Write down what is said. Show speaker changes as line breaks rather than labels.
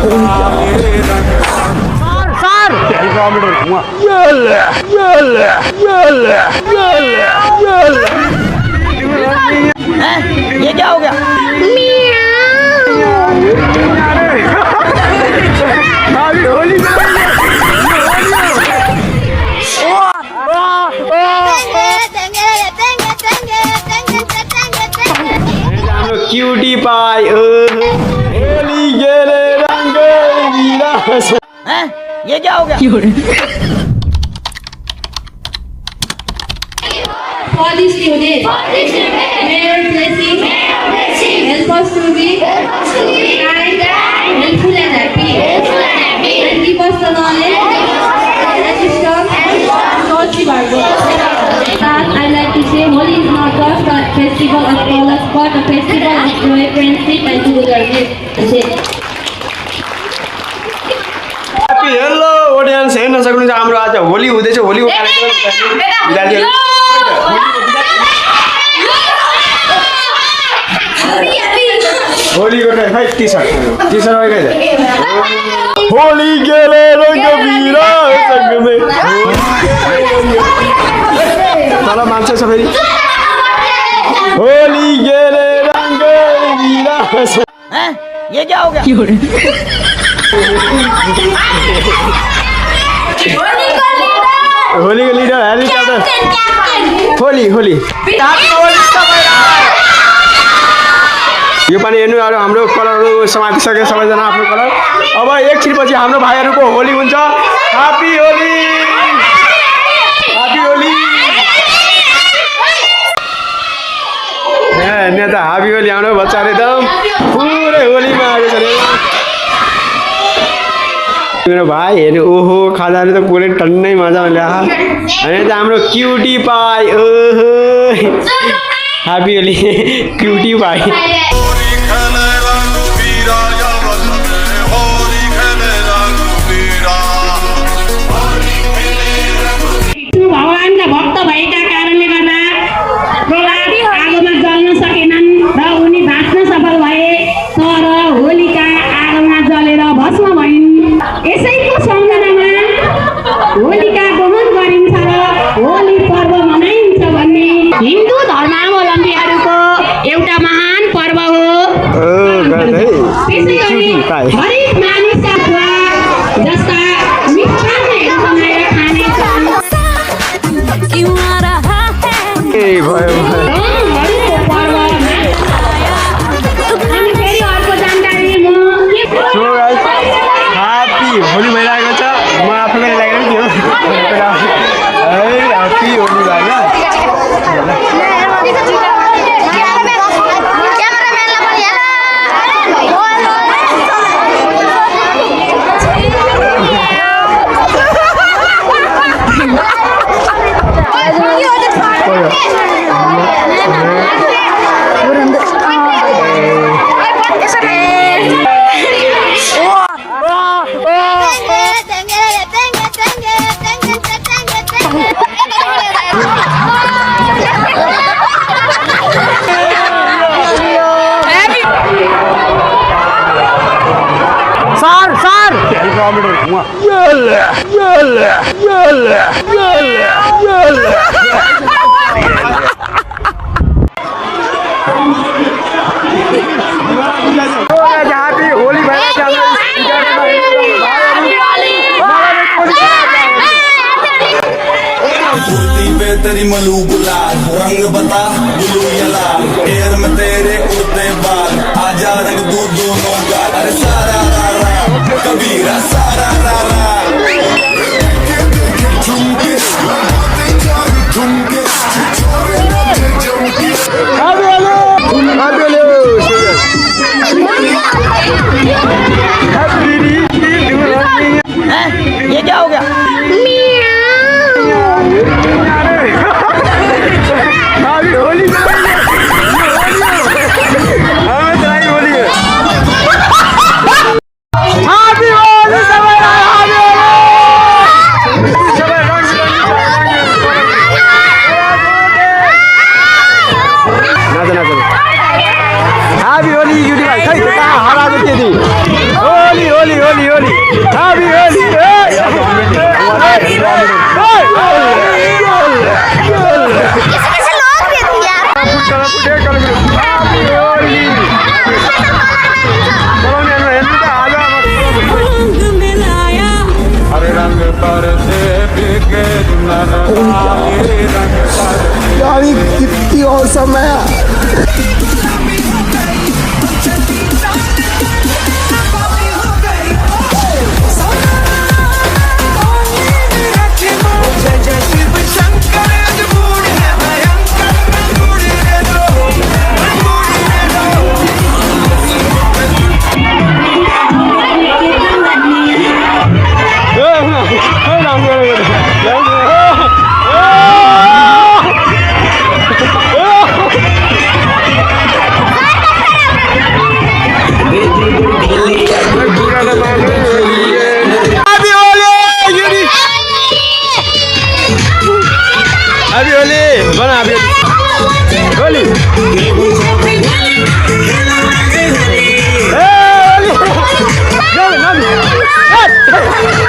ये क्या हो गया?
क्यूटी पाई होली गेले रंग विलास।
हैं? ये क्या हो गया?
For the student, may your blessing help us to be kind, helpful and happy, and give us the knowledge and wisdom towards the Bible. That I like to say, Holi is not just a festival of colors, but a festival of joy, friendship, and togetherness.
Hello audience, हेर्न सक्नुहुन्छ हाम्रो आज होली हुँदैछ। होलीको कार्यक्रम होलीको खै T shirt Holi गेले रंग बिरंगे तल मान्छे छ फेरि होली गेले रंग बिरंगे।
हैं? ये क्या हो गया?
होली को लीडर हेलीकॉप्टर होली होली यो पानी हेर्नु हाम्रो कलरहरू समातिसके सबैजना आफ्नो कलर। अब एकछिनपछि हाम्रो भाइहरूको होली हुन्छ। Happy Holi, happy Holi. नेता ह्यापी होली हाम्रो बच्चाहरू एकदम पुरै होलीमा आएको छ मेरो भाइ। हेर्नु ओहो खाजाले त पुरै टन्नै मजा ल्या। अनि त हाम्रो क्युटी पाई ओहो ह्यापी होली क्युटी पाई।
भगवानका भक्त भएका कारणले गर्दा प्रहलाद आगोमा जल्न सकेनन् र उनी बाँच्न सफल भए, तर होलिका आगोमा जलेर भस्म भइन्। यसैको सम्झनामा होलिका दहन गरिन्छ र होली पर्व मनाइन्छ भन्ने हिन्दू धर्मावलम्बीहरूको एउटा महान पर्व हो। त्यसै गरी हरेक मानिसका बुवा जस्ता मिष्टान्नहरू बनाएर खानेछन्।
होली भइरहेको छ। म आफूलाई लागेको थियो ह्यापी होली भयो।
तेरी मलू गुलाल रंग बता ब्लू या लाल, हेयर में तेरे उड़ते बाल, आजा रंग दू दोनों गाल। अरे सारा रारा कबीरा सारा रारा झुमके झुमके
ये क्या हो गया?
होली होली होली हैप्पी होली
कैसे लोग भी थे यार
हरे रंग पर से बिके
यानी कितनी औसम है
हैप्पी होली बना हैप्पी होली होली